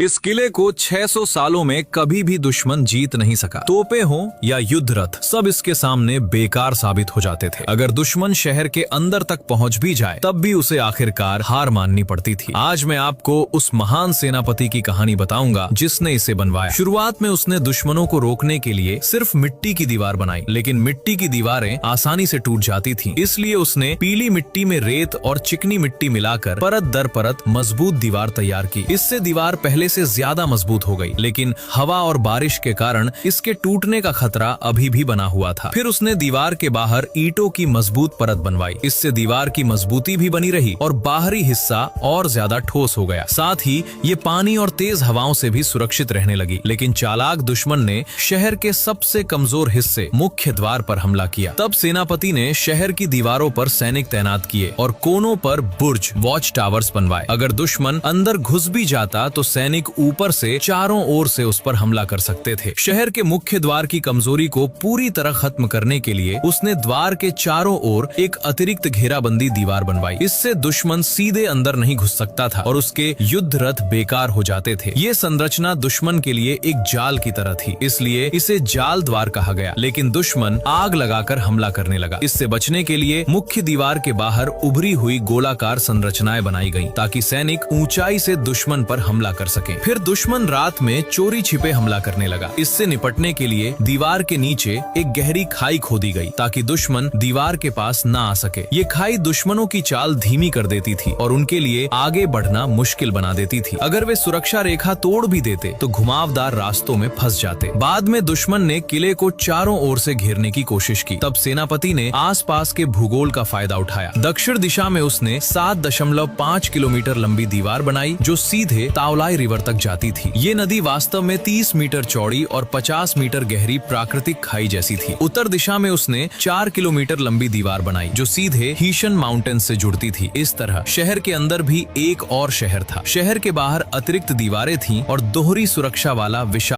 इस किले को 600 सालों में कभी भी दुश्मन जीत नहीं सका। तोपे हो या युद्ध रथ, सब इसके सामने बेकार साबित हो जाते थे। अगर दुश्मन शहर के अंदर तक पहुंच भी जाए तब भी उसे आखिरकार हार माननी पड़ती थी। आज मैं आपको उस महान सेनापति की कहानी बताऊंगा जिसने इसे बनवाया। शुरुआत में उसने दुश्मनों को रोकने के लिए सिर्फ मिट्टी की दीवार बनाई, लेकिन मिट्टी की दीवारें आसानी से टूट जाती थीं। इसलिए उसने पीली मिट्टी में रेत और चिकनी मिट्टी मिलाकर परत दर परत मजबूत दीवार तैयार की। इससे दीवार पहले से ज्यादा मजबूत हो गई, लेकिन हवा और बारिश के कारण इसके टूटने का खतरा अभी भी बना हुआ था। फिर उसने दीवार के बाहर ईंटों की मजबूत परत बनवाई। इससे दीवार की मजबूती भी बनी रही और बाहरी हिस्सा और ज्यादा ठोस हो गया। साथ ही ये पानी और तेज हवाओं से भी सुरक्षित रहने लगी। लेकिन चालाक दुश्मन ने शहर के सबसे कमजोर हिस्से मुख्य द्वार पर हमला किया। तब सेनापति ने शहर की दीवारों पर सैनिक तैनात किए और कोनों पर बुर्ज वॉच टावर्स बनवाए। अगर दुश्मन अंदर घुस भी जाता तो सैनिक ऊपर से चारों ओर से उस पर हमला कर सकते थे। शहर के मुख्य द्वार की कमजोरी को पूरी तरह खत्म करने के लिए उसने द्वार के चारों ओर एक अतिरिक्त घेराबंदी दीवार बनवाई। इससे दुश्मन सीधे अंदर नहीं घुस सकता था और उसके युद्ध रथ बेकार हो जाते थे। ये संरचना दुश्मन के लिए एक जाल की तरह थी, इसलिए इसे जाल द्वार कहा गया। लेकिन दुश्मन आग लगाकर हमला करने लगा। इससे बचने के लिए मुख्य दीवार के बाहर उभरी हुई गोलाकार संरचनाएं बनाई गईं, ताकि सैनिक ऊंचाई से दुश्मन पर हमला कर सकें। फिर दुश्मन रात में चोरी छिपे हमला करने लगा। इससे निपटने के लिए दीवार के नीचे एक गहरी खाई खोदी गई, ताकि दुश्मन दीवार के पास न आ सके। ये खाई दुश्मनों की चाल धीमी कर देती थी और उनके लिए आगे बढ़ना मुश्किल बना देती थी। अगर वे सुरक्षा रेखा तोड़ भी देते तो घुमावदार रास्तों में फंस जाते। बाद में दुश्मन ने किले को चारों ओर से घेरने की कोशिश की। तब सेनापति ने आसपास के भूगोल का फायदा उठाया। दक्षिण दिशा में उसने 7.5 किलोमीटर लंबी दीवार बनाई, जो सीधे तावलाई रिवर तक जाती थी। ये नदी वास्तव में 30 मीटर चौड़ी और 50 मीटर गहरी प्राकृतिक खाई जैसी थी। उत्तर दिशा में उसने 4 किलोमीटर लंबी दीवार बनाई, जो सीधे हीशन माउंटेन से जुड़ती थी। इस तरह शहर के अंदर भी एक और शहर था। शहर के बाहर अतिरिक्त दीवारें थीं और दोहरी सुरक्षा वाला विशाल